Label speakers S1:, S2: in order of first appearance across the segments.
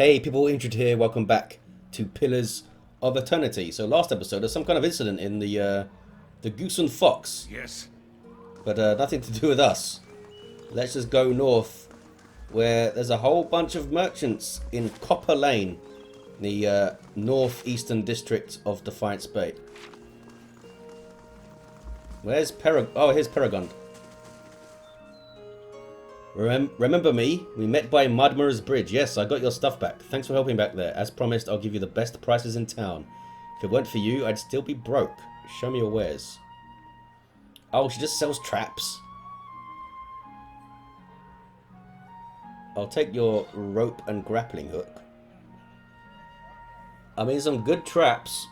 S1: Hey people, Indrid here, welcome back to Pillars of Eternity. So last episode there's some kind of incident in the Goose and Fox.
S2: Yes.
S1: But nothing to do with us. Let's just go north where there's a whole bunch of merchants in Copper Lane, the northeastern district of Defiance Bay. Where's Oh, here's Paragon. Remember me? We met by Mudmurr's Bridge. Yes, I got your stuff back. Thanks for helping back there. As promised, I'll give you the best prices in town. If it weren't for you, I'd still be broke. Show me your wares. Oh, she just sells traps. I'll take your rope and grappling hook. I mean, some good traps.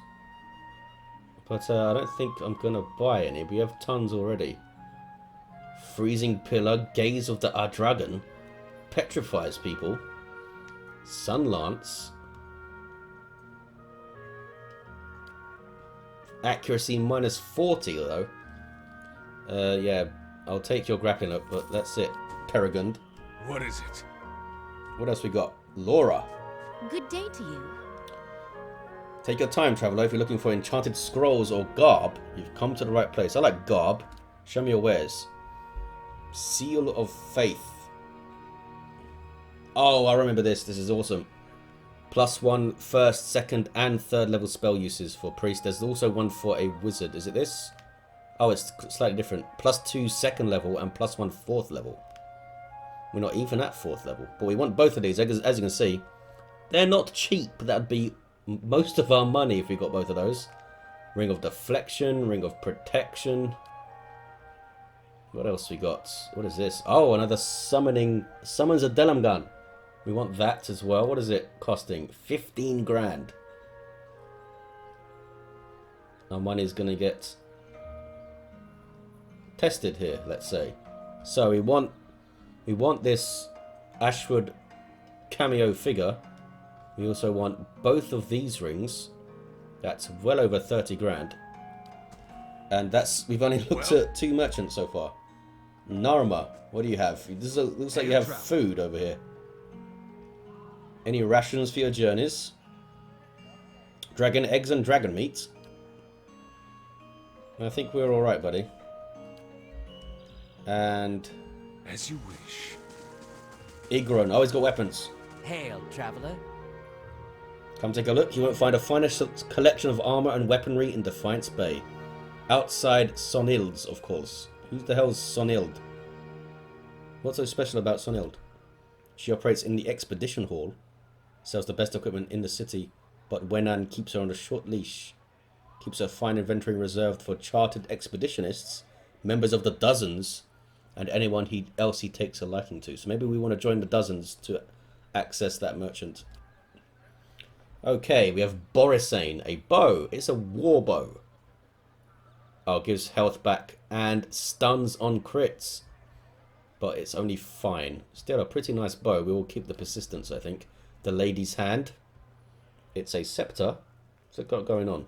S1: But I don't think I'm going to buy any. We have tons already. Freezing Pillar, Gaze of the Dragon, petrifies people. Sun Lance, accuracy minus 40 though. Yeah, I'll take your grappling hook, but that's it. Peregrine.
S2: What is it?
S1: What else we got? Laura.
S3: Good day to you.
S1: Take your time, traveller. If you're looking for enchanted scrolls or garb, you've come to the right place. I like garb. Show me your wares. Seal of Faith. Oh, I remember this. This is awesome. +1 first, second, and third level spell uses for priest. There's also one for a wizard. Is it this? Oh, it's slightly different. +2 second level and +1 fourth level. We're not even at fourth level, but we want both of these. As you can see, they're not cheap. That'd be most of our money if we got both of those. Ring of Deflection, Ring of Protection. What else we got? What is this? Oh, another summons a Delam gun. We want that as well. What is it costing? 15 grand. Our money's going to get tested here, let's say. So we want this Ashwood cameo figure. We also want both of these rings. That's well over 30 grand. And we've only looked at 2 merchants so far. Narma, what do you have? This looks like you have food over here. Any rations for your journeys? Dragon eggs and dragon meat. I think we're alright, buddy. And
S2: as you wish.
S1: Igron. Oh, he's got weapons.
S4: Hail, traveller.
S1: Come take a look. You won't find a finer collection of armor and weaponry in Defiance Bay. Outside Sonild's, of course. Who the hell's Sonild? What's so special about Sonild? She operates in the Expedition Hall, sells the best equipment in the city, but Wenan keeps her on a short leash. Keeps her fine inventory reserved for chartered expeditionists, members of the Dozens, and anyone else he takes a liking to. So maybe we want to join the Dozens to access that merchant. Okay, we have Borisane, a bow. It's a war bow. Oh, gives health back and stuns on crits. But it's only fine. Still a pretty nice bow. We will keep the persistence, I think. The Lady's Hand. It's a scepter. What's it got going on?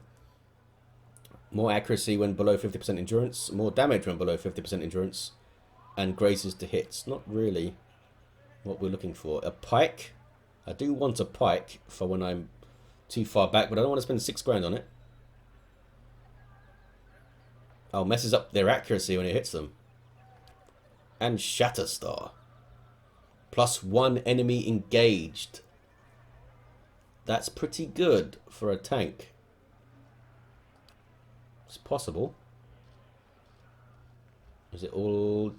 S1: More accuracy when below 50% endurance. More damage when below 50% endurance. And grazes to hits. Not really what we're looking for. A pike. I do want a pike for when I'm too far back, but I don't want to spend 6 grand on it. Oh, messes up their accuracy when it hits them. And Shatterstar. +1 enemy engaged. That's pretty good for a tank. It's possible. Is it all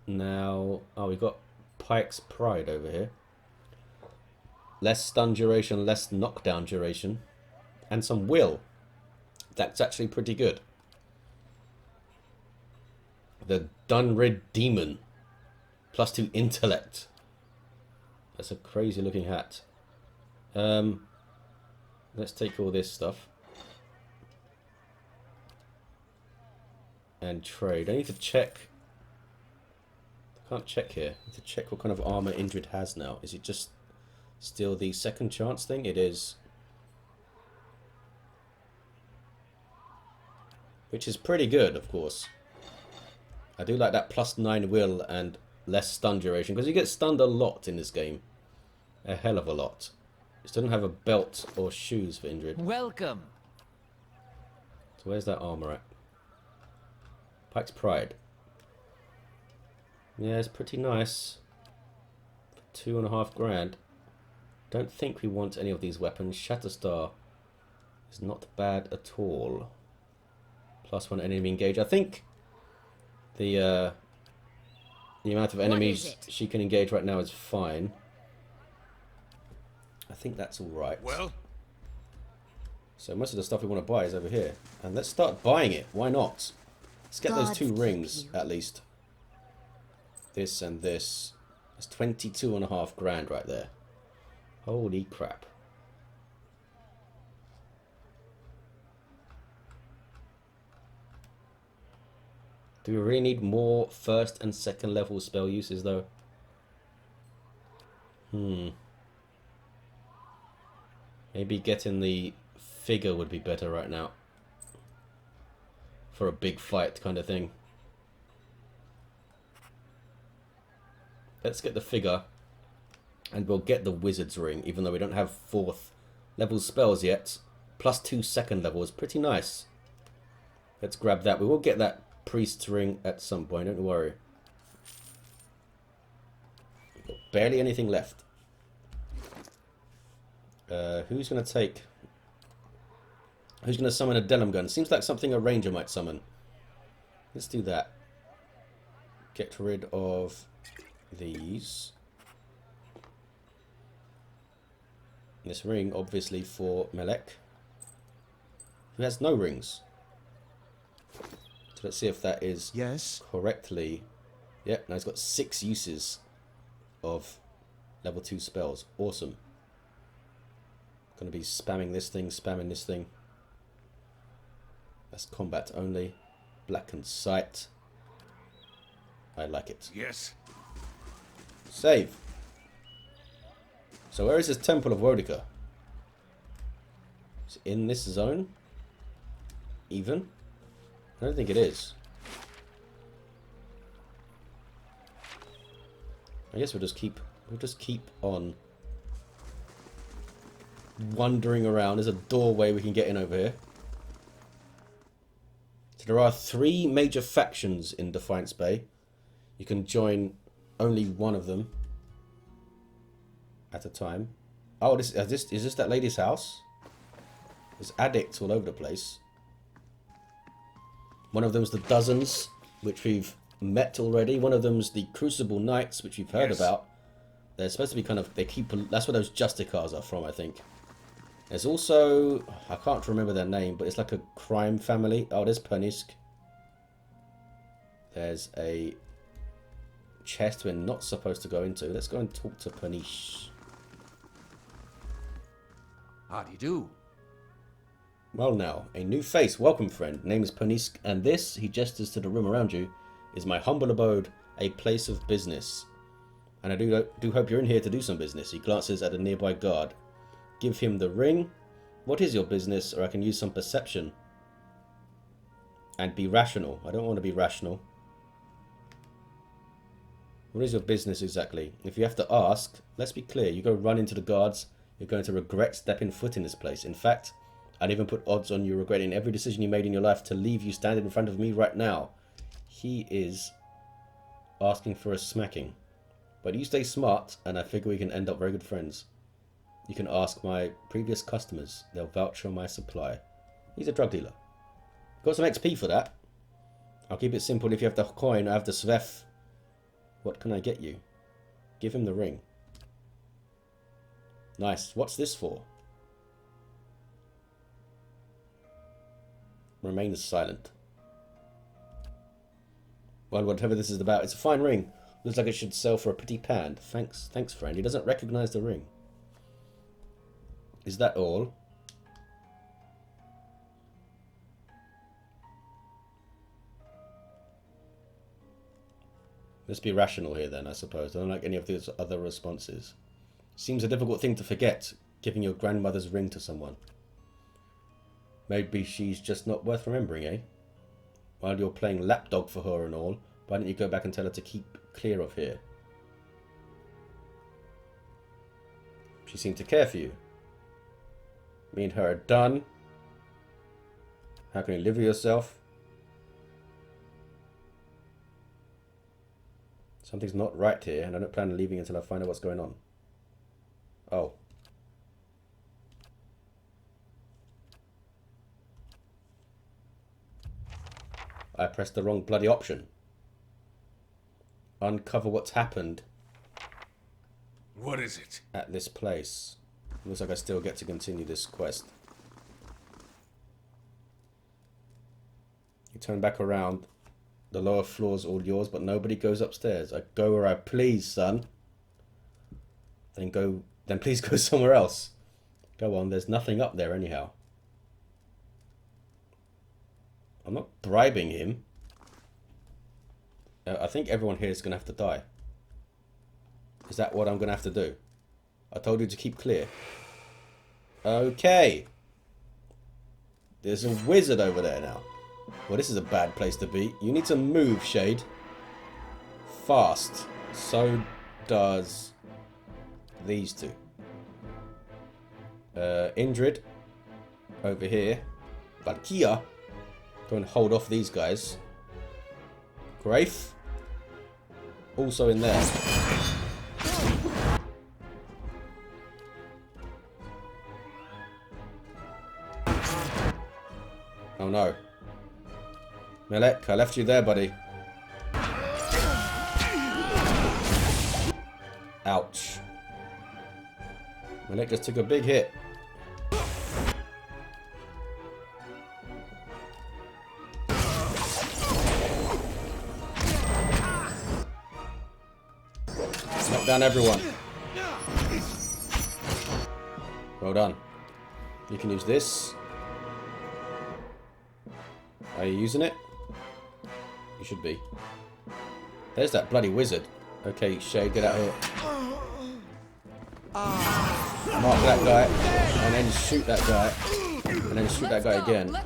S1: now? Oh, we've got Pike's Pride over here. Less stun duration, less knockdown duration. And some will. That's actually pretty good. The Dunrid Demon. +2 intellect. That's a crazy looking hat. Let's take all this stuff. And trade. I need to check. I can't check here. I need to check what kind of armor Indrid has now. Is it just still the second chance thing? It is. Which is pretty good, of course. I do like that +9 will and less stun duration, because you get stunned a lot in this game. a hell of a lot. Just doesn't have a belt or shoes for Indrid.
S3: Welcome.
S1: So where's that armor at? Pike's Pride. Yeah, it's pretty nice. For 2.5 grand. Don't think we want any of these weapons. Shatterstar is not bad at all. +1 enemy engage. I think the amount of enemies she can engage right now is fine. I think that's all right.
S2: Well,
S1: so most of the stuff we want to buy is over here, and let's start buying it. Why not? Let's get those 2 rings at least. This and this. That's 22.5 grand right there. Holy crap. Do we really need more first and second level spell uses though? Maybe getting the figure would be better right now. For a big fight kind of thing. Let's get the figure. And we'll get the wizard's ring, even though we don't have 4th level spells yet. +2 second level is pretty nice. Let's grab that. We will get that priest's ring at some point, don't worry. We've got barely anything left. Who's going to take... Who's going to summon a Denim gun? Seems like something a ranger might summon. Let's do that. Get rid of these. This ring, obviously, for Melek, who has no rings. So let's see if that is correctly. Yep, now he's got 6 uses of level 2 spells. Awesome. Gonna be spamming this thing, spamming this thing. That's combat only. Blackened sight. I like it.
S2: yes.
S1: Save. So where is this Temple of Wodica? It's in this zone? Even? I don't think it is. I guess we'll just keep on wandering around. There's a doorway we can get in over here. So there are 3 major factions in Defiance Bay. You can join only one of them at a time. Oh, is this that lady's house? There's addicts all over the place. One of them's the Dozens, which we've met already. One of them's the Crucible Knights, which we've heard about. They're supposed to be kind of... That's where those Justicars are from, I think. There's also... I can't remember their name, but it's like a crime family. Oh, there's Pernisk. There's a chest we're not supposed to go into. Let's go and talk to Pernish.
S3: How do you do?
S1: Well now, a new face. Welcome, friend. Name is Pernisk, and this, he gestures to the room around you, is my humble abode, a place of business. And I do hope you're in here to do some business. He glances at a nearby guard. Give him the ring. What is your business, or I can use some perception. And be rational. I don't want to be rational. What is your business exactly? If you have to ask, let's be clear. You go run into the guards, you're going to regret stepping foot in this place. In fact, I'd even put odds on you regretting every decision you made in your life to leave you standing in front of me right now. He is asking for a smacking. But you stay smart, and I figure we can end up very good friends. You can ask my previous customers. They'll vouch for my supply. He's a drug dealer. Got some XP for that. I'll keep it simple. If you have the coin, I have the Svef. What can I get you? Give him the ring. Nice. What's this for? Remain silent. Well, whatever this is about, it's a fine ring. Looks like it should sell for a pretty pound. Thanks, friend. He doesn't recognize the ring. Is that all? Let's be rational here then, I suppose. I don't like any of these other responses. Seems a difficult thing to forget, giving your grandmother's ring to someone. Maybe she's just not worth remembering, eh? While you're playing lapdog for her and all, why don't you go back and tell her to keep clear of here? She seemed to care for you. Me and her are done. How can you live with yourself? Something's not right here, and I don't plan on leaving until I find out what's going on. Oh. I pressed the wrong bloody option. Uncover what's happened.
S2: What is it?
S1: At this place. Looks like I still get to continue this quest. You turn back around. The lower floor's all yours, but nobody goes upstairs. I go where I please, son. Then please go somewhere else. Go on, there's nothing up there anyhow. I'm not bribing him. I think everyone here is going to have to die. Is that what I'm going to have to do? I told you to keep clear. Okay. There's a wizard over there now. Well, this is a bad place to be. You need to move, Shade. Fast. So does these two. Indrid. Over here. Valkia. Go and hold off these guys. Grafe. Also in there. Oh no. Melek, I left you there, buddy. Ouch. Melek just took a big hit. Knock down everyone. Well done. You can use this. Are you using it? You should be. There's that bloody wizard. Okay, Shade, get out here. Mark that guy, and then shoot that guy, and then shoot that guy again.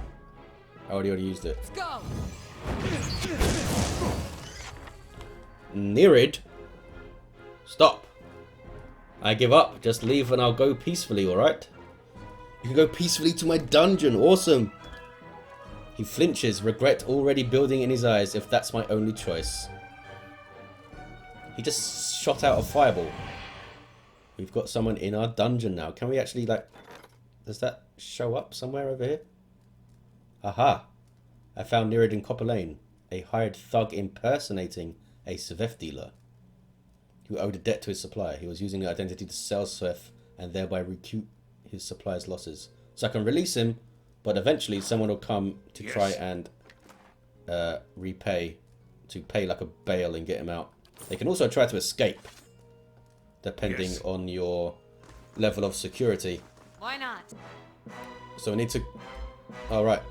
S1: I already used it. Indrid, stop. I give up. Just leave and I'll go peacefully, alright? You can go peacefully to my dungeon. Awesome. He flinches, regret already building in his eyes if that's my only choice. He just shot out a fireball. We've got someone in our dungeon now. Can we actually, like... Does that show up somewhere over here? Aha. I found Indrid in Copper Lane. A hired thug impersonating a Svef dealer who owed a debt to his supplier. He was using the identity to sell Svef and thereby recoup his supplier's losses. So I can release him, but eventually someone will come to try and repay, to pay like a bail and get him out. They can also try to escape, depending on your level of security.
S3: Why not?
S1: So we need to... Alright.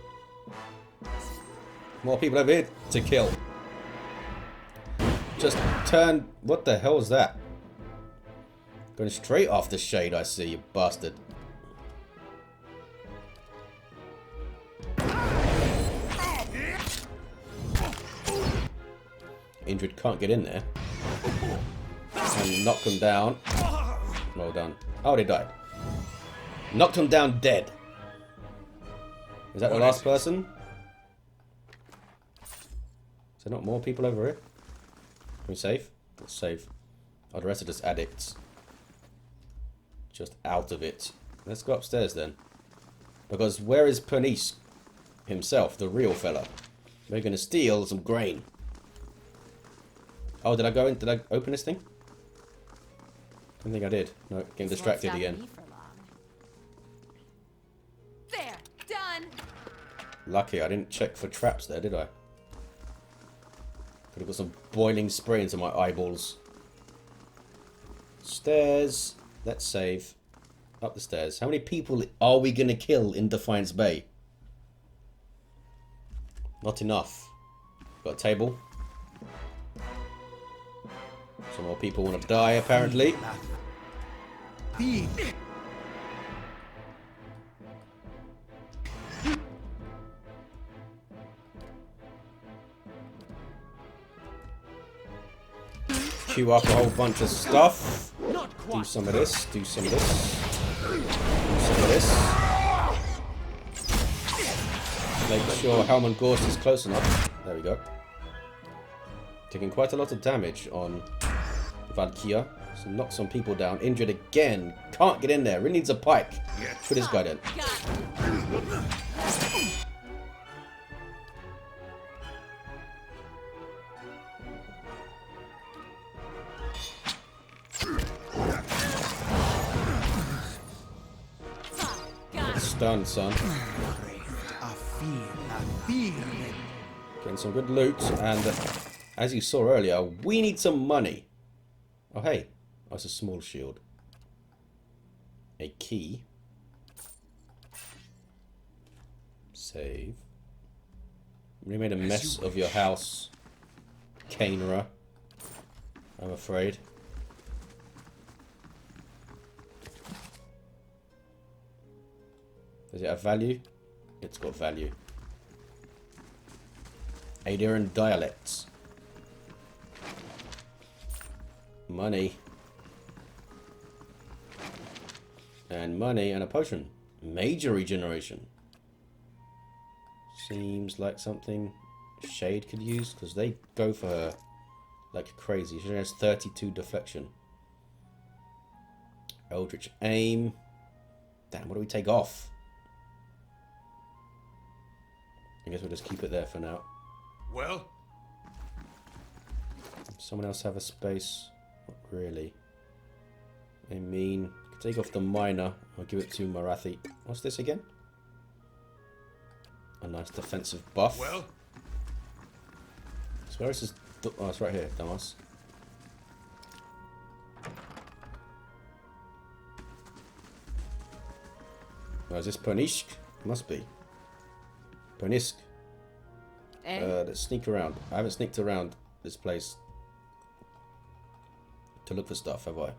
S1: More people over here to kill. Just turn... What the hell is that? Going straight after Shade, I see, you bastard. Indrid can't get in there. And knock them down. Well done. Oh, they died. Knocked them down dead. Is that the last person? Is there not more people over here? Can we save? Let's save. Oh, the rest are just addicts. Just out of it. Let's go upstairs then. Because where is Pernice himself, the real fella? We're going to steal some grain. Oh, did I go in? Did I open this thing? I don't think I did. No, getting distracted again.
S3: There, done.
S1: Lucky I didn't check for traps there, did I? Could have got some boiling spray into my eyeballs. Stairs. Let's save. Up the stairs. How many people are we going to kill in Defiance Bay? Not enough. Got a table. Some more people want to die, apparently. Queue up a whole bunch of stuff. Do some of this. Do some of this. Do some of this. Make sure Helman Gorst is close enough. There we go. Taking quite a lot of damage on Valkyria. So knock some people down. Indrid again. Can't get in there. Really needs a pike. Put this guy in. Stunned, son. Getting some good loot, and as you saw earlier, we need some money. Oh hey, that's a small shield. A key. Save. Really made a mess of your house, Kainra. I'm afraid. Does it have value? It's got value. Adarian dialects. Money. And money and a potion. Major regeneration. Seems like something Shade could use, because they go for her like crazy. She has 32 deflection. Eldritch aim. Damn, what do we take off? I guess we'll just keep it there for now.
S2: Well?
S1: Someone else have a space? Not really. I mean, take off the miner. I'll give it to Marathi. What's this again? A nice defensive buff.
S2: Well?
S1: So where is this? Oh, it's right here, dumbass. Oh, is this Pernishk? Must be. Pernisk. Let's sneak around. I haven't sneaked around this place to look for stuff, have I?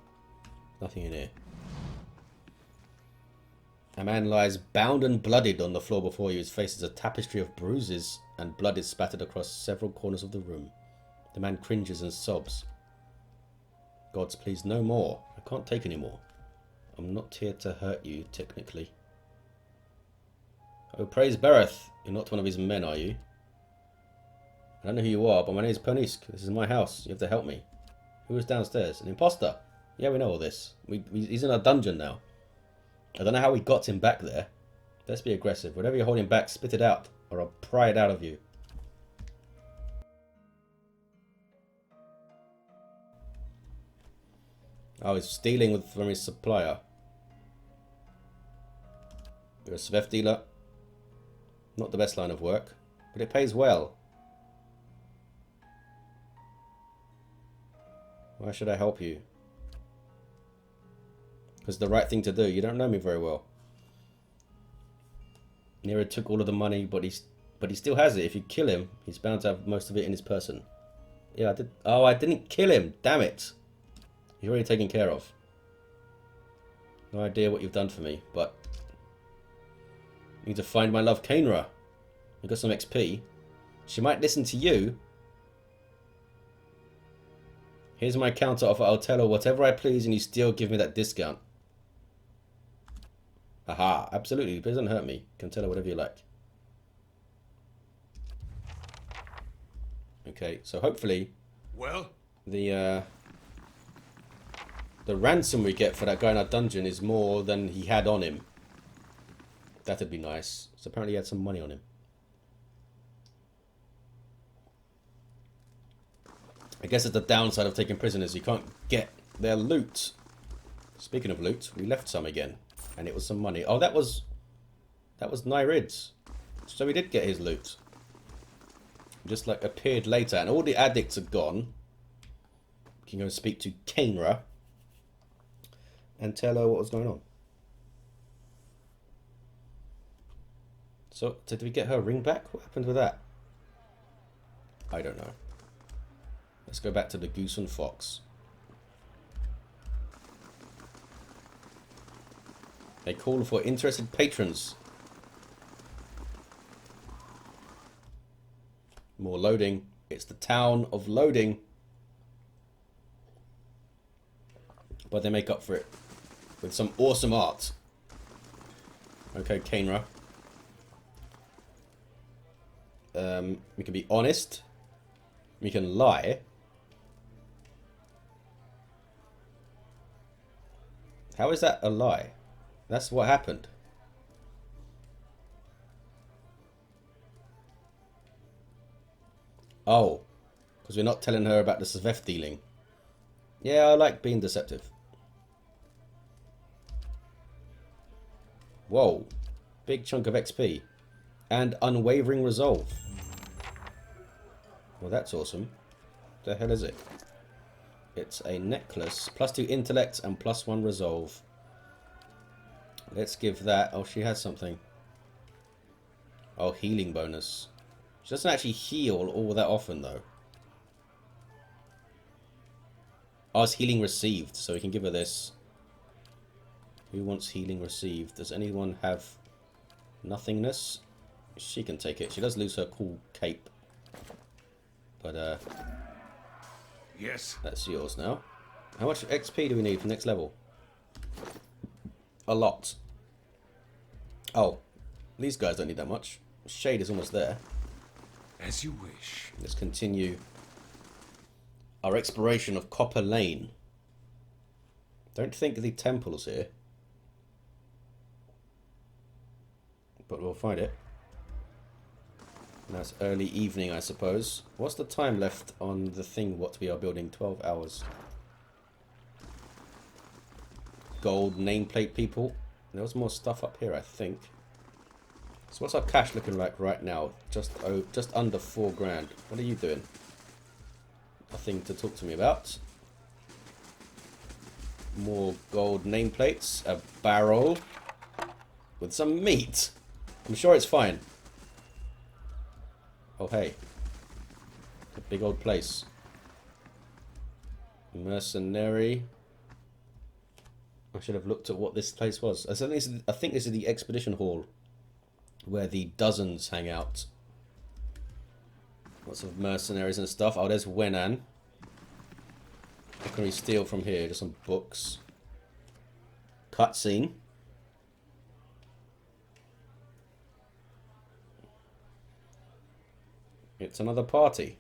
S1: Nothing in here. A man lies bound and bloodied on the floor before you. His face is a tapestry of bruises, and blood is spattered across several corners of the room. The man cringes and sobs. Gods, please, no more. I can't take any more. I'm not here to hurt you, technically. Oh, praise Bereth. You're not one of his men, are you? I don't know who you are, but my name is Pernisk. This is my house. You have to help me. Who is downstairs? An imposter. Yeah, we know all this. He's in our dungeon now. I don't know how we got him back there. Let's be aggressive. Whatever you're holding back, spit it out, or I'll pry it out of you. Oh, he's stealing from his supplier. You're a Svef dealer. Not the best line of work, but it pays well. Why should I help you? Because the right thing to do. You don't know me very well. Nero took all of the money, but he still has it. If you kill him, he's bound to have most of it in his person. Yeah, I did. Oh, I didn't kill him. Damn it. He's already taken care of. No idea what you've done for me, but I need to find my love Kainra. I got some XP. She might listen to you. Here's my counter offer. I'll tell her whatever I please and you still give me that discount. Aha, absolutely. Please don't hurt me. You can tell her whatever you like. Okay, so hopefully the ransom we get for that guy in our dungeon is more than he had on him. That'd be nice. So apparently he had some money on him. I guess it's the downside of taking prisoners. You can't get their loot. Speaking of loot, we left some again. And it was some money. Oh, that was Nyrid's. So we did get his loot. Just like appeared later. And all the addicts are gone. We can go and speak to Kainra. And tell her what was going on. So, did we get her ring back? What happened with that? I don't know. Let's go back to the Goose and Fox. They call for interested patrons. More loading. It's the town of loading. But they make up for it with some awesome art. Okay, Kainra. We can be honest. We can lie. How is that a lie? That's what happened. Oh, because we're not telling her about the Sveth dealing. Yeah, I like being deceptive. Whoa, big chunk of XP. And unwavering resolve. Well, that's awesome. The hell is it? It's a necklace. +2 intellect and +1 resolve. Let's give that. Oh, she has something. Oh, healing bonus. She doesn't actually heal all that often, though. Oh, it's healing received, so we can give her this. Who wants healing received? Does anyone have nothingness? She can take it. She does lose her cool cape. But,
S2: Yes.
S1: that's yours now. How much XP do we need for next level? A lot. Oh, these guys don't need that much. Shade is almost there.
S2: As you wish.
S1: Let's continue our exploration of Copper Lane. Don't think the temple's here. But we'll find it. Now it's early evening, I suppose. What's the time left on the thing what we are building? 12 hours. Gold nameplate people. There was more stuff up here, I think. So what's our cash looking like right now? Just under 4 grand. What are you doing? Nothing to talk to me about. More gold nameplates. A barrel. With some meat. I'm sure it's fine. Oh, hey. A big old place. Mercenary. I should have looked at what this place was. I think this is the expedition hall. Where the dozens hang out. Lots of mercenaries and stuff. Oh, there's Wenan. What can we steal from here? Just some books. Cutscene. It's another party.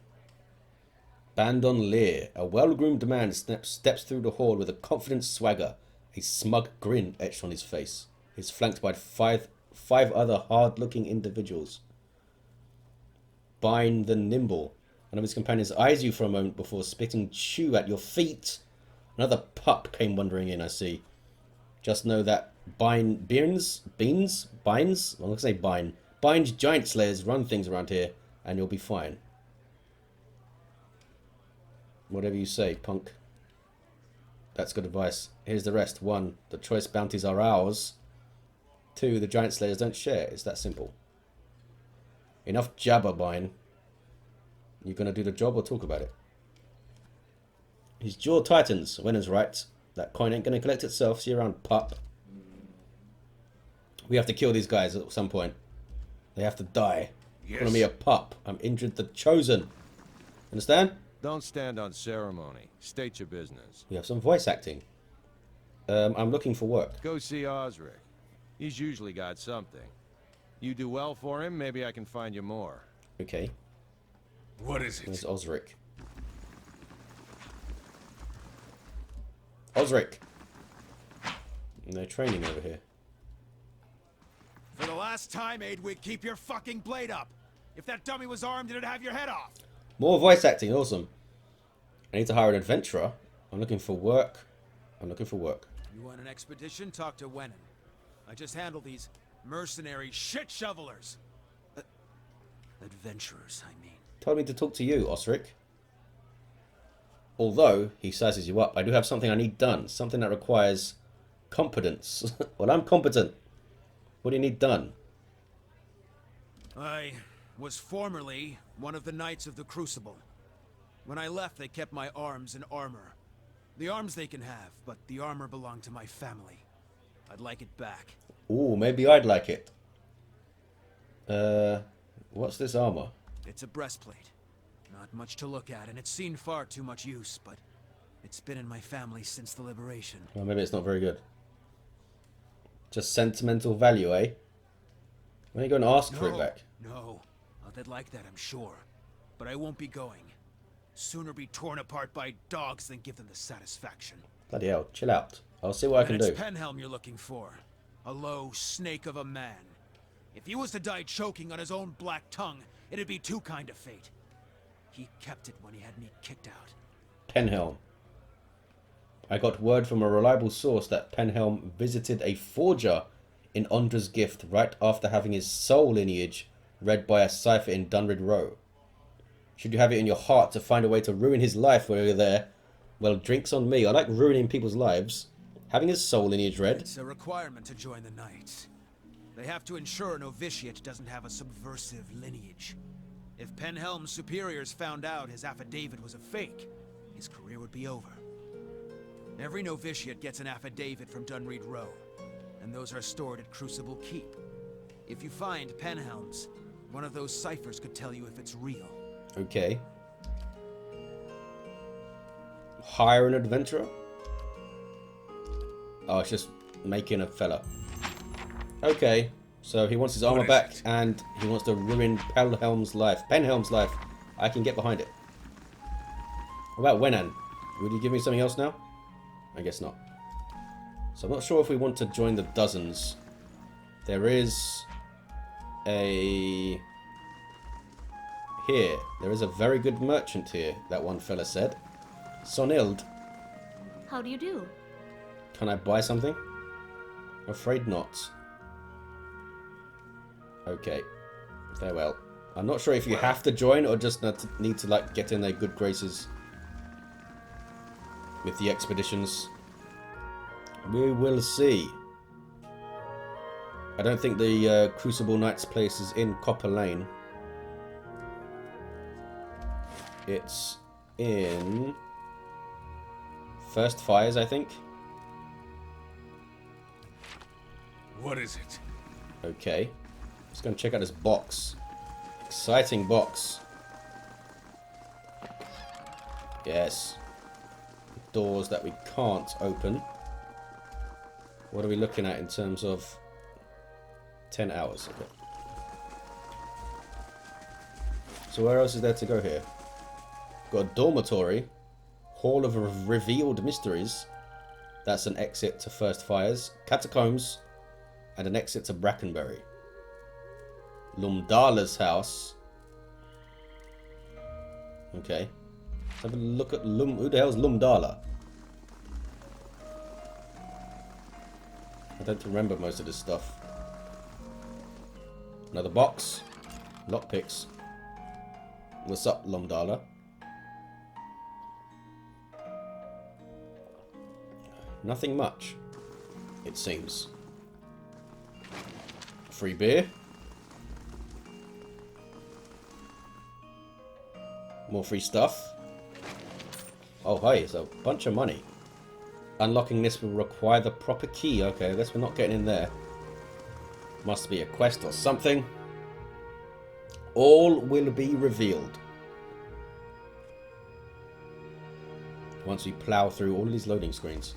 S1: Bandon Lear. A well-groomed man steps through the hall with a confident swagger. A smug grin etched on his face. He's flanked by five other hard-looking individuals. Bine the Nimble. One of his companions eyes you for a moment before spitting chew at your feet. Another pup came wandering in, I see. Just know that Bine's giant slayers run things around here, and you'll be fine. Whatever you say, punk. That's good advice. Here's the rest. 1. The choice bounties are ours. 2. The giant slayers don't share. It's that simple. Enough jabber, Bine. You gonna do the job or talk about it? His jaw tightens. Wenner's right. That coin ain't gonna collect itself. See you around, pup. We have to kill these guys at some point. They have to die.
S2: Yes.
S1: Calling me a pup. I'm Indrid the Chosen. Understand?
S4: Don't stand on ceremony. State your business.
S1: We have some voice acting. I'm looking for work.
S4: Go see Osric. He's usually got something. You do well for him, maybe I can find you more.
S1: Okay.
S2: What is
S1: Where's
S2: it?
S1: Osric? Osric! And they're training over here.
S5: For the last time, Aidwig, keep your fucking blade up. If that dummy was armed, it'd have your head off.
S1: More voice acting, awesome. I need to hire an adventurer. I'm looking for work. I'm looking for work.
S5: You want an expedition? Talk to Wenan. I just handle these mercenary shit shovelers. Adventurers, I mean.
S1: Told me to talk to you, Osric. Although, he sizes you up, I do have something I need done. Something that requires competence. Well, I'm competent. What do you need done?
S5: I was formerly one of the Knights of the Crucible. When I left, they kept my arms and armor. The arms they can have, but the armor belonged to my family. I'd like it back.
S1: Ooh, maybe I'd like it. What's this armor?
S5: It's a breastplate. Not much to look at, and it's seen far too much use, but It's been in my family since the liberation.
S1: Well, maybe it's not very good. Just sentimental value, eh? Why are you going to ask for it back?
S5: No. Oh, they'd like that, I'm sure. But I won't be going. Sooner be torn apart by dogs than give them the satisfaction.
S1: Bloody hell, chill out. I'll see what I can do.
S5: It's Penhelm you're looking for. A low snake of a man. If he was to die choking on his own black tongue, it'd be too kind of fate. He kept it when he had me kicked out.
S1: Penhelm. I got word from a reliable source that Penhelm visited a forger in Indra's gift right after having his soul lineage read by a cipher in Dunrid Row. Should you have it in your heart to find a way to ruin his life while you're there, well, drinks on me. I like ruining people's lives. Having his soul lineage read.
S5: It's a requirement to join the Knights. They have to ensure a novitiate doesn't have a subversive lineage. If Penhelm's superiors found out his affidavit was a fake, his career would be over. Every novitiate gets an affidavit from Dunrid Row, and those are stored at Crucible Keep. If you find Penhelm's, one of those ciphers could tell you if it's real.
S1: Okay. Hire an adventurer? Oh, it's just making a fella. Okay. So he wants his armor back, and he wants to ruin Penhelm's life. Penhelm's life. I can get behind it. What about Wenan? Would you give me something else now? I guess not. So I'm not sure if we want to join the dozens. There is a... Here. There is a very good merchant here, that one fella said. Sonild.
S3: How do you do?
S1: Can I buy something? Afraid not. Okay. Farewell. I'm not sure if you have to join or just need to like get in their good graces with the expeditions. We will see. I don't think the Crucible Knights place is in Copper Lane. It's in First Fires, I think.
S2: What is it?
S1: Okay. Let's go and check out this box. Exciting box. Yes. Doors that we can't open. What are we looking at in terms of 10 hours? Okay. So where else is there to go here? Got a dormitory. Hall of Revealed Mysteries. That's an exit to First Fires. Catacombs. And an exit to Brackenbury. Lumdala's house. Okay. Let's have a look at Who the hell's Lumdala? I don't remember most of this stuff. Another box. Lockpicks. What's up, Lumdala? Nothing much, it seems. Free beer. More free stuff. Oh, hey, it's a bunch of money. Unlocking this will require the proper key. Okay, I guess we're not getting in there. Must be a quest or something. All will be revealed once we plow through all these loading screens.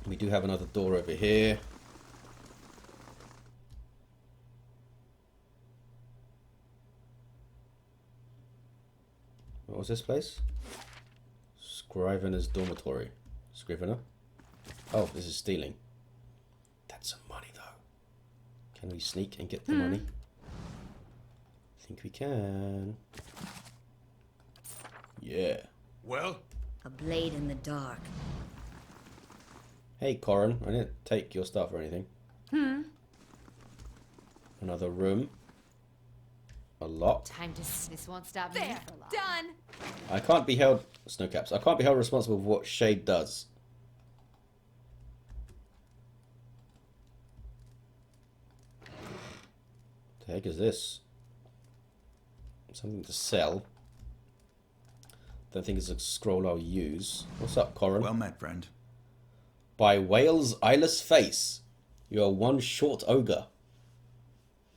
S1: We do have another door over here. What was this place? Scrivener's dormitory. Scrivener? Oh, this is stealing. That's some money though. Can we sneak and get the money? I think we can. Yeah.
S2: Well?
S6: A blade in the dark.
S1: Hey, Corin. I didn't take your stuff or anything. Another room. A lock.
S3: Time to. This won't stop me There. for long. Done.
S1: I can't be held... Snowcaps. I can't be held responsible for what Shade does. What the heck is this? Something to sell. Don't think it's a scroll I'll use. What's up, Corin?
S7: Well met, friend.
S1: By Whale's eyeless face, you are one short ogre.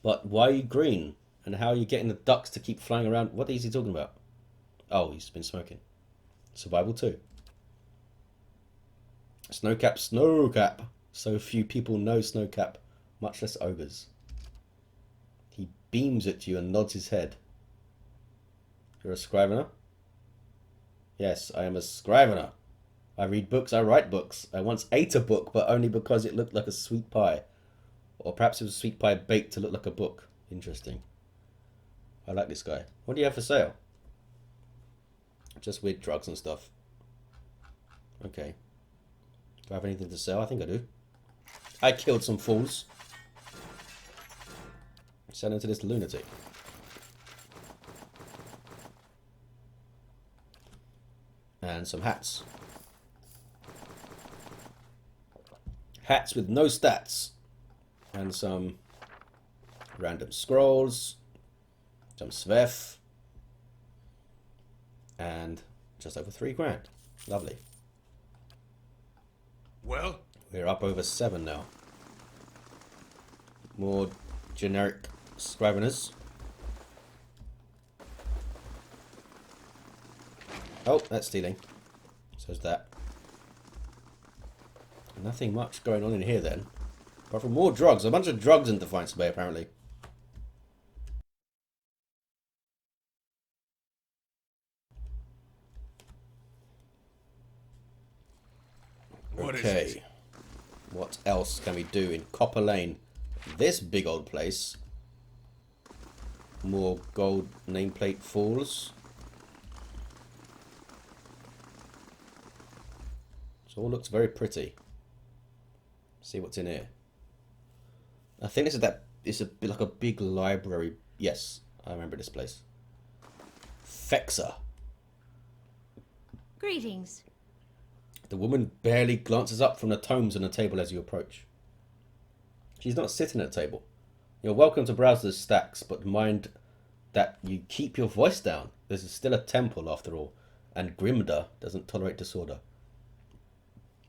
S1: But why are you green? And how are you getting the ducks to keep flying around? What is he talking about? Oh, he's been smoking. Survival 2. Snowcap, Snowcap. So few people know Snowcap, much less ogres. He beams at you and nods his head. You're a scrivener? Yes, I am a scrivener. I read books, I write books. I once ate a book, but only because it looked like a sweet pie. Or perhaps it was a sweet pie baked to look like a book. Interesting. I like this guy. What do you have for sale? Just weird drugs and stuff. Okay. Do I have anything to sell? I think I do. I killed some fools. Sell them to this lunatic. And some hats. Hats with no stats. And some random scrolls. Some svef. And just over 3 grand. Lovely.
S2: Well?
S1: We're up over 7 now. More generic scriveners. Oh, that's stealing. So's that. Nothing much going on in here then. Apart from more drugs. A bunch of drugs in Defiance Bay apparently.
S2: What is
S1: Okay.
S2: it?
S1: What else can we do in Copper Lane? This big old place. More gold nameplate fools. It all looks very pretty. See what's in here. I think this is that. It's a like a big library. Yes, I remember this place. Fexa.
S3: Greetings.
S1: The woman barely glances up from the tomes on the table as you approach. She's not sitting at the table. You're welcome to browse the stacks, but mind that you keep your voice down. This is still a temple after all, and Grimda doesn't tolerate disorder.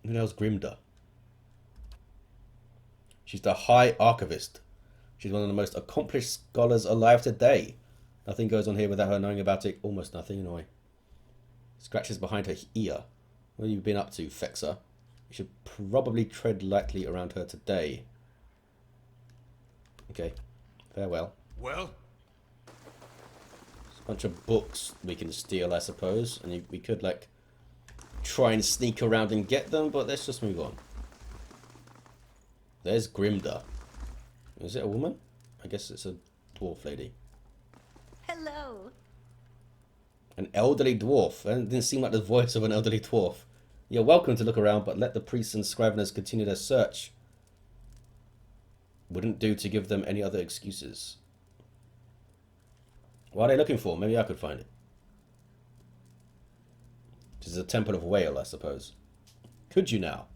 S1: Who knows Grimda? She's the High Archivist. She's one of the most accomplished scholars alive today. Nothing goes on here without her knowing about it. Almost nothing, in a way. Scratches behind her ear. What have you been up to, Fexa? You should probably tread lightly around her today. Okay. Farewell.
S2: Well?
S1: There's a bunch of books we can steal, I suppose. And we could, like, try and sneak around and get them, but let's just move on. There's Grimda. Is it a woman? I guess it's a dwarf lady.
S3: Hello.
S1: An elderly dwarf. It didn't seem like the voice of an elderly dwarf. You're welcome to look around, but let the priests and scriveners continue their search. Wouldn't do to give them any other excuses. What are they looking for? Maybe I could find it. This is a temple of Whale, I suppose. Could you now?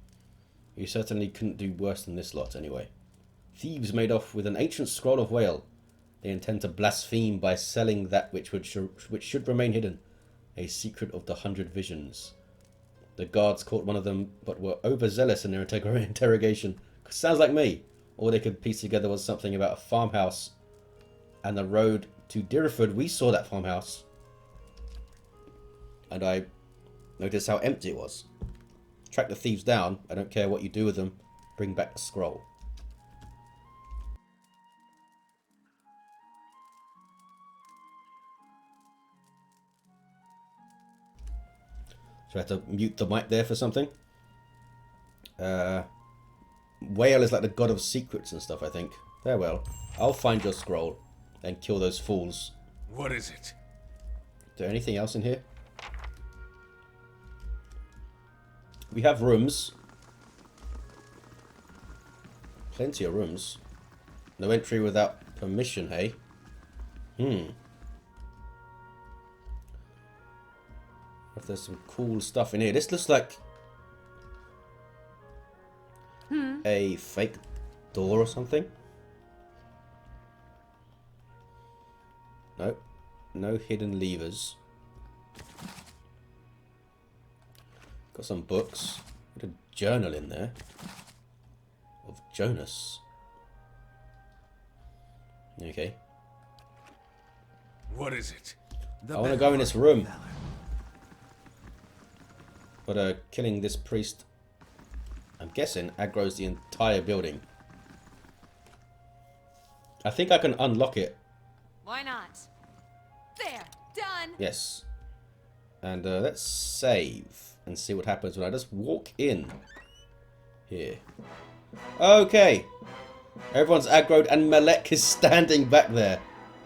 S1: You certainly couldn't do worse than this lot, anyway. Thieves made off with an ancient scroll of Whale. They intend to blaspheme by selling that which should remain hidden. A secret of the 100 visions. The guards caught one of them, but were overzealous in their interrogation. Sounds like me. All they could piece together was something about a farmhouse and the road to Direford. We saw that farmhouse. And I noticed how empty it was. Track the thieves down. I don't care what you do with them. Bring back the scroll. So I have to mute the mic there for something. Whale is like the god of secrets and stuff, I think. Farewell. I'll find your scroll and kill those fools.
S2: What is it?
S1: Is there anything else in here? We have rooms. Plenty of rooms. No entry without permission, hey? If there's some cool stuff in here. This looks like a fake door or something. No. No hidden levers. Got some books. Got a journal in there. Of Jonas. Okay.
S2: What is it?
S5: The
S1: I want to
S5: better
S1: go in this
S5: for
S1: room.
S5: valor.
S1: But killing this priest, I'm guessing, aggroes the entire building. I think I can unlock it.
S3: Why not? There, done.
S1: Yes. And let's save and see what happens when I just walk in here. Okay. Everyone's aggroed and Melek is standing back there.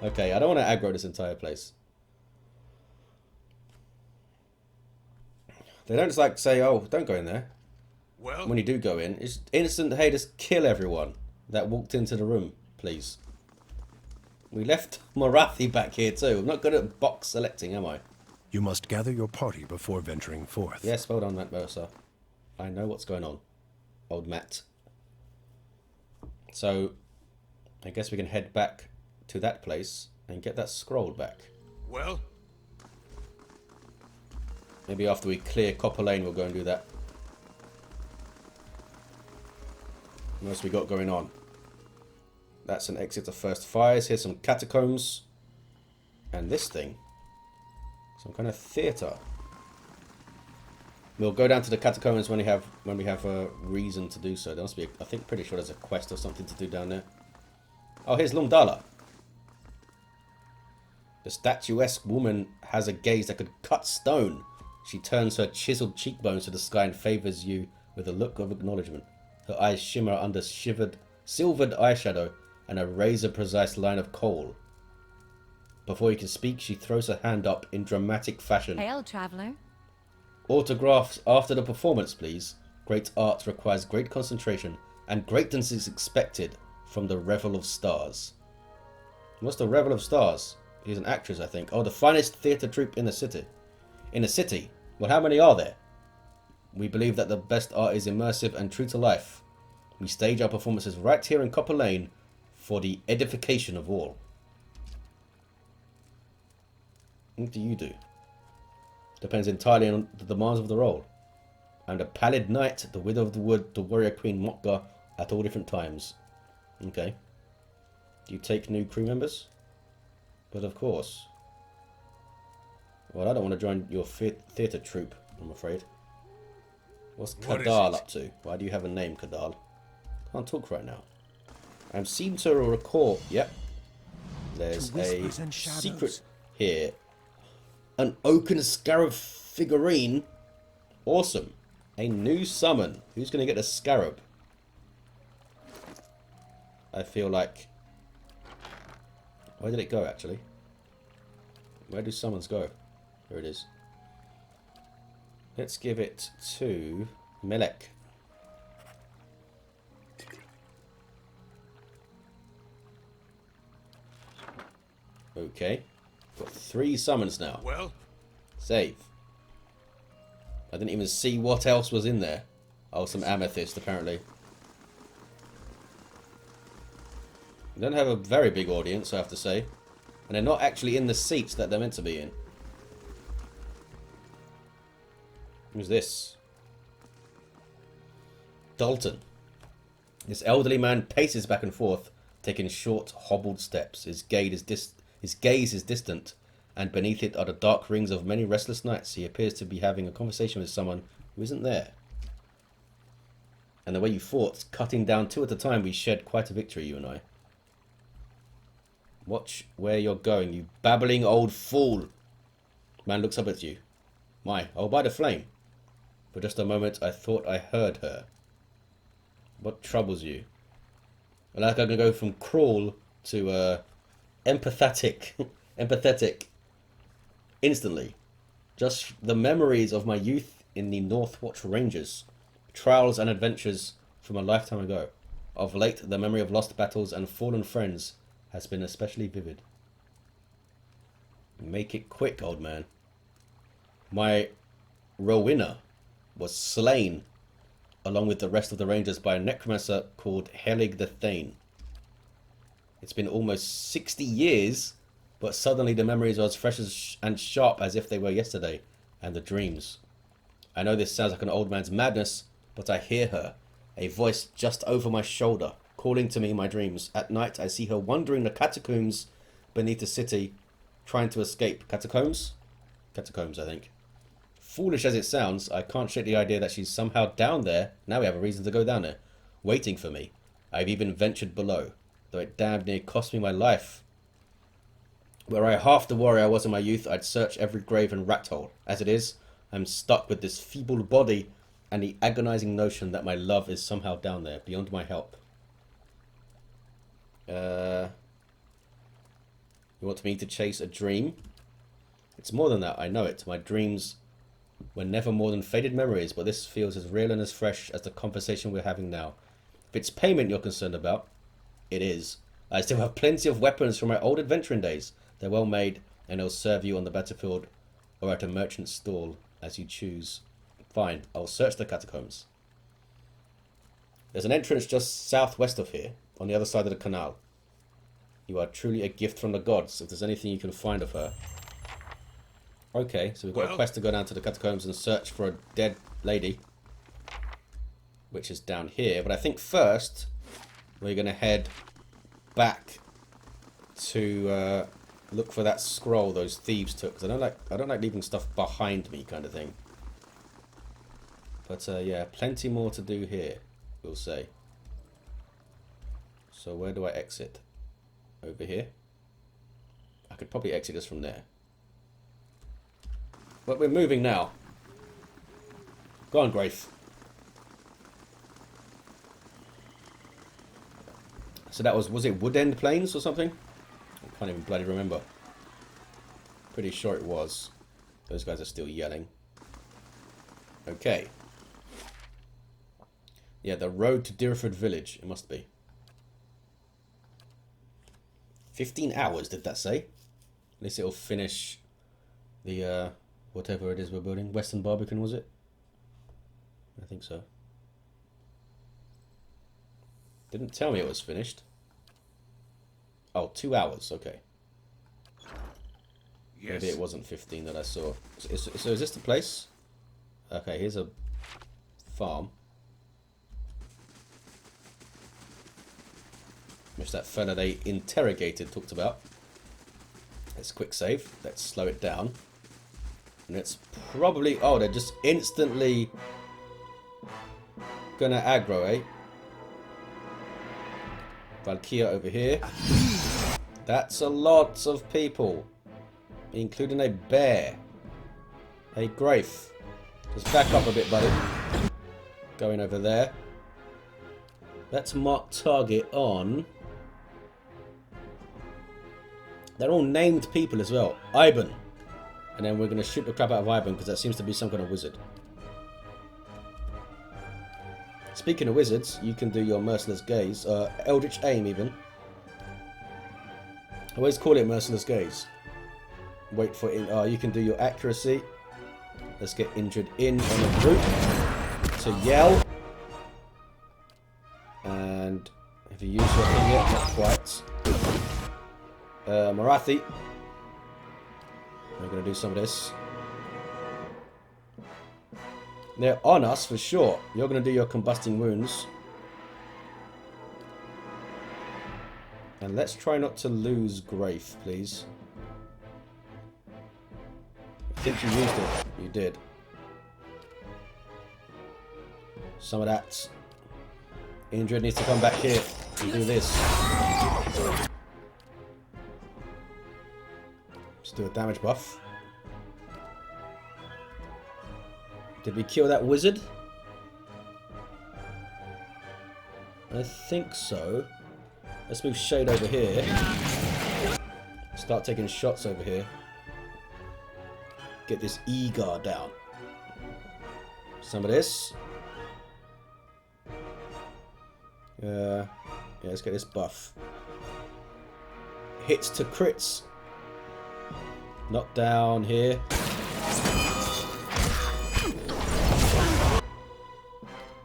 S1: Okay, I don't want to aggro this entire place. They don't just like say, oh, don't go in there.
S2: Well,
S1: When you do go in, it's instant, hey, just kill everyone that walked into the room, please. We left Morathi back here too. I'm not good at box selecting, am I?
S7: You must gather your party before venturing forth.
S1: Yes, well done, Matt Mercer. I know what's going on, old Matt. So, I guess we can head back to that place and get that scroll back.
S2: well,
S1: Maybe after we clear Copper Lane, we'll go and do that. What else we got going on? That's an exit to First Fires. Here's some catacombs. And this thing. Some kind of theatre. We'll go down to the catacombs when we have a reason to do so. There must be, I think, pretty sure there's a quest or something to do down there. Oh, here's Lungdala. The statuesque woman has a gaze that could cut stone. She turns her chiseled cheekbones to the sky and favors you with a look of acknowledgement. Her eyes shimmer under silvered eyeshadow and a razor-precise line of kohl. Before you can speak, she throws her hand up in dramatic fashion.
S3: Hail, traveler.
S1: Autographs after the performance, please. Great art requires great concentration, and greatness is expected from the Revel of Stars. What's the Revel of Stars? She's an actress, I think. Oh, the finest theatre troupe in the city. In the city? Well, how many are there? We believe that the best art is immersive and true to life. We stage our performances right here in Copper Lane for the edification of all. What do you do? Depends entirely on the demands of the role. I'm the Pallid Knight, the Widow of the Wood, the Warrior Queen Mokka at all different times. Okay. Do you take new crew members? But of course. Well, I don't want to join your theatre troupe, I'm afraid. What's
S2: What is
S1: Kadal
S2: it?
S1: up to? Why do you have a name, Kadal? Can't talk right now. I'm seen to recall. Yep. There's
S5: To
S1: a
S5: whispers and shadows.
S1: secret here. An oaken scarab figurine. Awesome. A new summon. Who's going to get a scarab? I feel like... Where did it go, actually? Where do summons go? Here it is. Let's give it to Melek. Okay. Got 3 summons now.
S2: well,
S1: Save. I didn't even see what else was in there. Oh, some amethyst, apparently. They don't have a very big audience, I have to say. And they're not actually in the seats that they're meant to be in. Who's this? Dalton. This elderly man paces back and forth, taking short, hobbled steps. His gaze is distant, and beneath it are the dark rings of many restless nights. He appears to be having a conversation with someone who isn't there. And the way you fought, cutting down 2 at a time, we shared quite a victory, you and I. Watch where you're going, you babbling old fool. Man looks up at you. My, I'll buy the flame. For just a moment, I thought I heard her. What troubles you? Like I'm gonna go from cruel to empathetic, empathetic, instantly. Just the memories of my youth in the Northwatch Ranges, trials and adventures from a lifetime ago. Of late, the memory of lost battles and fallen friends has been especially vivid. Make it quick, old man. My Rowena was slain along with the rest of the Rangers by a necromancer called Helig the Thane. It's been almost 60 years, but suddenly the memories are as fresh and sharp as if they were yesterday, and the dreams. I know this sounds like an old man's madness, but I hear her, a voice just over my shoulder, calling to me in my dreams. At night I see her wandering the catacombs beneath the city, trying to escape. Catacombs? Catacombs, I think. Foolish as it sounds, I can't shake the idea that she's somehow down there. Now we have a reason to go down there. Waiting for me. I've even ventured below, though it damn near cost me my life. Were I half the warrior I was in my youth, I'd search every grave and rat hole. As it is, I'm stuck with this feeble body and the agonizing notion that my love is somehow down there, beyond my help. You want me to chase a dream? It's more than that, I know it. My dreams were never more than faded memories, but this feels as real and as fresh as the conversation we're having now. If it's payment you're concerned about, it is. I still have plenty of weapons from my old adventuring days. They're well made, and they'll serve you on the battlefield or at a merchant's stall, as you choose. Fine, I'll search the catacombs. There's an entrance just southwest of here, on the other side of the canal. You are truly a gift from the gods, if there's anything you can find of her. Okay, so we've got a quest to go down to the catacombs and search for a dead lady, which is down here. But I think first we're going to head back to look for that scroll those thieves took. Because I don't like leaving stuff behind me, kind of thing. But yeah, plenty more to do here, we'll say. So where do I exit? Over here. I could probably exit this from there. But we're moving now. Go on, Grafe. So that was it Woodend Plains or something? I can't even bloody remember. Pretty sure it was. Those guys are still yelling. Okay. Yeah, the road to Deerford Village, it must be. 15 hours, did that say? At least it'll finish the, whatever it is we're building. Western Barbican, was it? I think so. Didn't tell me it was finished. Oh, 2 hours, okay. Yes. Maybe it wasn't 15 that I saw. So is this the place? Okay, here's a farm. Which that fella they interrogated talked about. Let's quick save. Let's slow it down. And it's probably... Oh, they're just instantly gonna aggro, eh? Valkyria over here. That's a lot of people. Including a bear. Hey, Grafe. Just back up a bit, buddy. Going over there. Let's mark target on... They're all named people as well. Ivan. And then we're going to shoot the crap out of Ivan because that seems to be some kind of wizard. Speaking of wizards, you can do your Merciless Gaze. Eldritch Aim even. I always call it Merciless Gaze. Wait for it. You can do your accuracy. Let's get Indrid in on the group to yell. And have you used your thing yet? Not quite. Marathi. We're going to do some of this. They're on us for sure. You're going to do your combusting wounds. And let's try not to lose Grafe, please. I think you used it. You did. Some of that. Indrid needs to come back here and do this. Let's do a damage buff. Did we kill that wizard? I think so. Let's move Shade over here. Start taking shots over here. Get this E-guard down. Some of this. Yeah, let's get this buff. Hits to crits. Knock down here.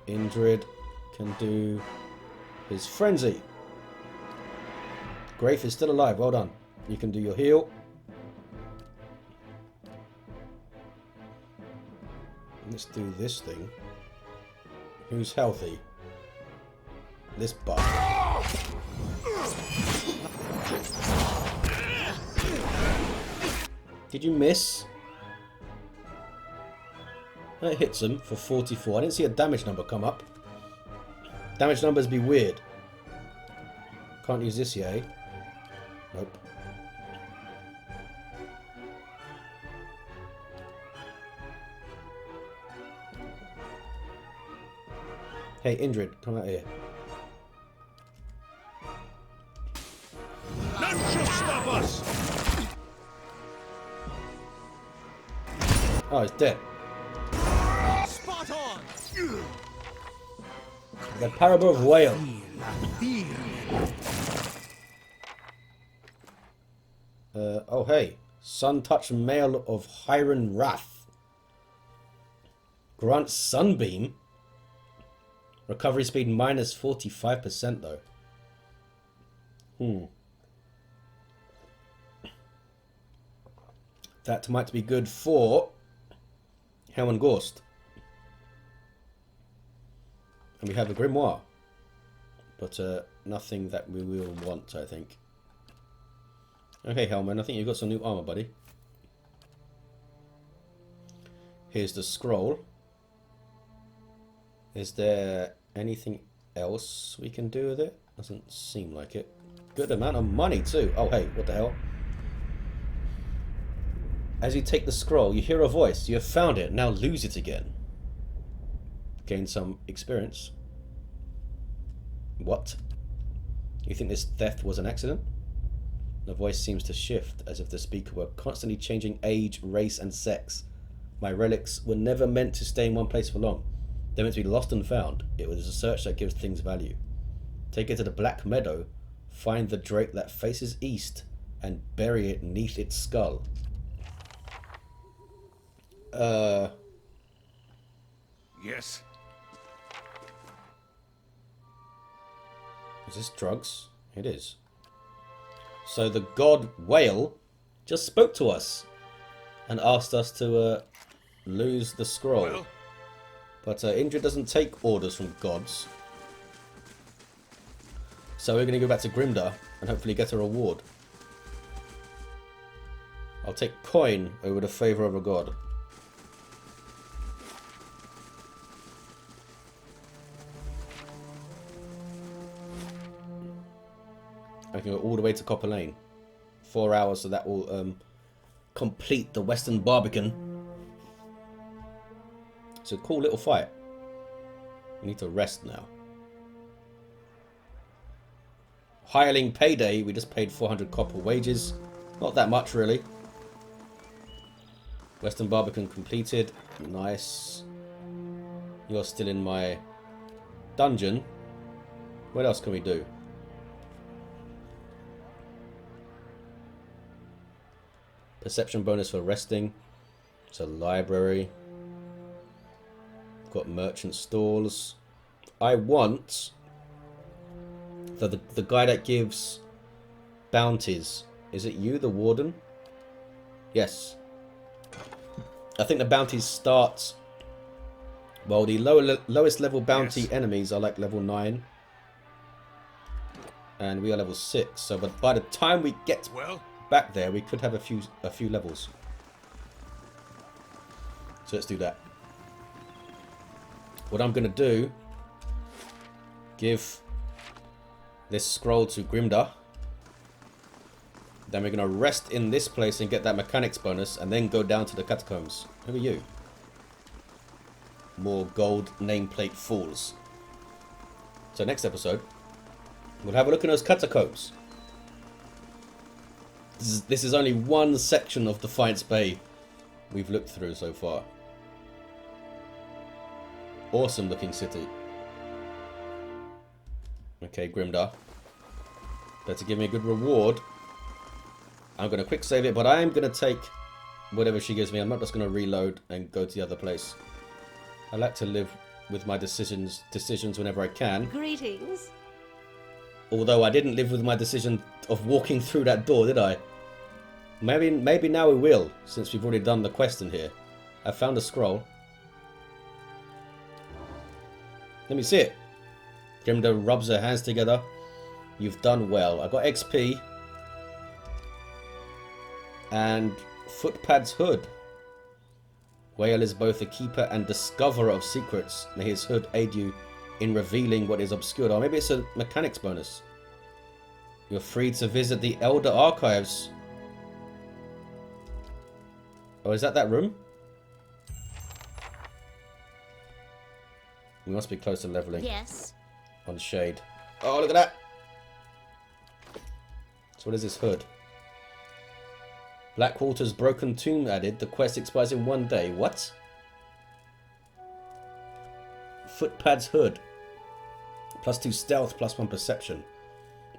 S1: Indrid can do his frenzy. Grafe is still alive. Well done. You can do your heal. Let's do this thing. Who's healthy? This buff. Did you miss? That hits him for 44. I didn't see a damage number come up. Damage numbers be weird. Can't use this yet, eh? Nope. Hey, Indrid, come out here.
S2: None shall stop us!
S1: Oh, he's dead.
S2: Spot on!
S1: The parable of whale. Oh hey. Sun-touched Mail of Hiron Wrath. Grant Sunbeam. Recovery speed minus 45% though. That might be good for Helm and Gorst. And we have a grimoire. But nothing that we will want, I think. Okay, Hellman, I think you've got some new armor, buddy. Here's the scroll. Is there anything else we can do with it? Doesn't seem like it. Good amount of money too. Oh hey, what the hell? As you take the scroll, you hear a voice. You have found it. Now lose it again. Gain some experience. What? You think this theft was an accident? The voice seems to shift, as if the speaker were constantly changing age, race, and sex. My relics were never meant to stay in one place for long. They're meant to be lost and found. It was a search that gives things value. Take it to the Black Meadow, find the drake that faces east, and bury it neath its skull.
S2: Yes.
S1: Is this drugs? It is. So the god Whale just spoke to us and asked us to lose the scroll.
S2: Well?
S1: But Indrid doesn't take orders from gods. So we're going to go back to Grimda and hopefully get a reward. I'll take coin over the favour of a god. I can go all the way to Copper Lane. 4 hours, so that will complete the Western Barbican. It's a cool little fight. We need to rest now. Hireling payday, we just paid 400 copper wages. Not that much, really. Western Barbican completed. Nice. You're still in my dungeon. What else can we do? Perception bonus for resting. It's a library. Got merchant stalls. I want the guy that gives bounties. Is it you, the warden? Yes. I think the bounties start. Well, the lowest level bounty enemies are like level 9. And we are level 6. So but by the time we get back there, we could have a few levels. So let's do that. What I'm going to do, give this scroll to Grimda. Then we're going to rest in this place and get that mechanics bonus, and then go down to the catacombs. Who are you? More gold nameplate fools. So next episode, we'll have a look at those catacombs. This is only one section of Defiance Bay we've looked through so far. Awesome looking city. Okay, Grimda. Better give me a good reward. I'm going to quick save it, but I am going to take whatever she gives me. I'm not just going to reload and go to the other place. I like to live with my decisions whenever I can.
S3: Greetings.
S1: Although I didn't live with my decision of walking through that door, did I? Maybe now we will, since we've already done the quest in here. I found a scroll. Let me see it. Grimda rubs her hands together. You've done well. I got XP. And Footpad's hood. Whale is both a keeper and discoverer of secrets. May his hood aid you in revealing what is obscured. Or maybe it's a mechanics bonus. You're free to visit the Elder Archives. Oh, is that room? We must be close to leveling.
S6: Yes.
S1: On shade. Oh, look at that! So what is this hood? Blackwater's broken tomb added. The quest expires in 1 day. What? Footpad's hood. +2 stealth, +1 perception.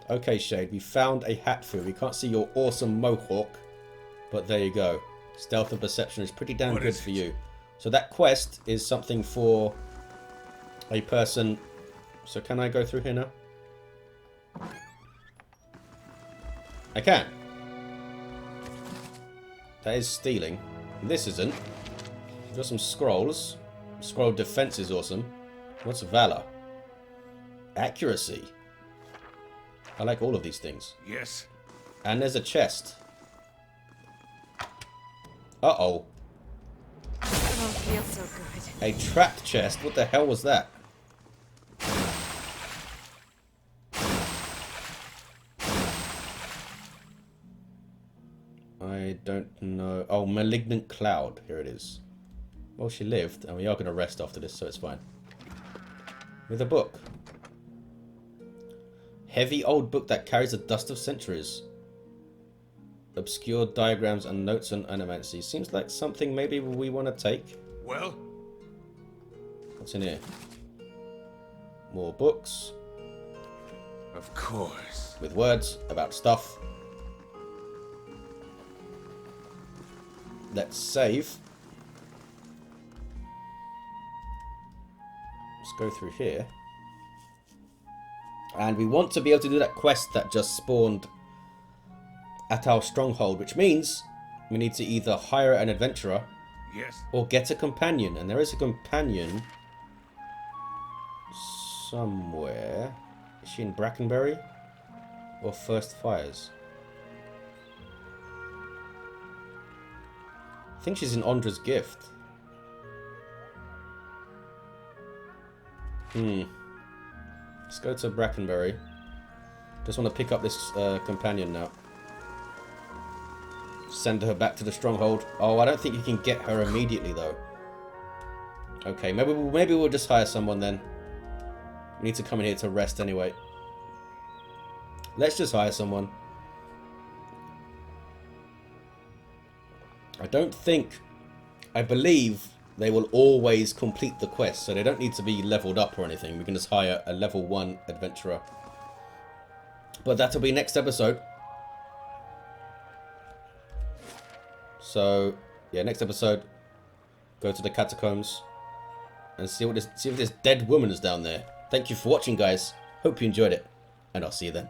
S1: Okay, Shade, we found a Hatfu. We can't see your awesome mohawk, but there you go. Stealth and perception is pretty damn good for you. So that quest is something for a person. So can I go through here now? I can. That is stealing. This isn't. We've got some scrolls. Scroll defense is awesome. What's valor? Accuracy. I like all of these things.
S2: Yes.
S1: And there's a chest. Uh-oh.
S3: It won't feel so good.
S1: A trapped chest? What the hell was that? I don't know. Oh, malignant cloud. Here it is. Well, she lived, and we are going to rest after this, so it's fine. With a book. Heavy old book that carries the dust of centuries. Obscure diagrams and notes on animancy. Seems like something maybe we want to take.
S2: Well?
S1: What's in here? More books.
S2: Of course.
S1: With words about stuff. Let's save. Let's go through here. And we want to be able to do that quest that just spawned at our stronghold, which means we need to either hire an adventurer
S2: Yes.
S1: or get a companion. And there is a companion somewhere. Is she in Brackenbury or First Fires? I think she's in Ondra's Gift. Let's go to Brackenbury. Just want to pick up this companion now. Send her back to the stronghold. Oh, I don't think you can get her immediately though. Okay, maybe we'll just hire someone then. We need to come in here to rest anyway. Let's just hire someone. I believe they will always complete the quest, so they don't need to be leveled up or anything. We can just hire a level 1 adventurer. But that'll be next episode. So, yeah, next episode, go to the catacombs and see if this dead woman is down there. Thank you for watching, guys. Hope you enjoyed it, and I'll see you then.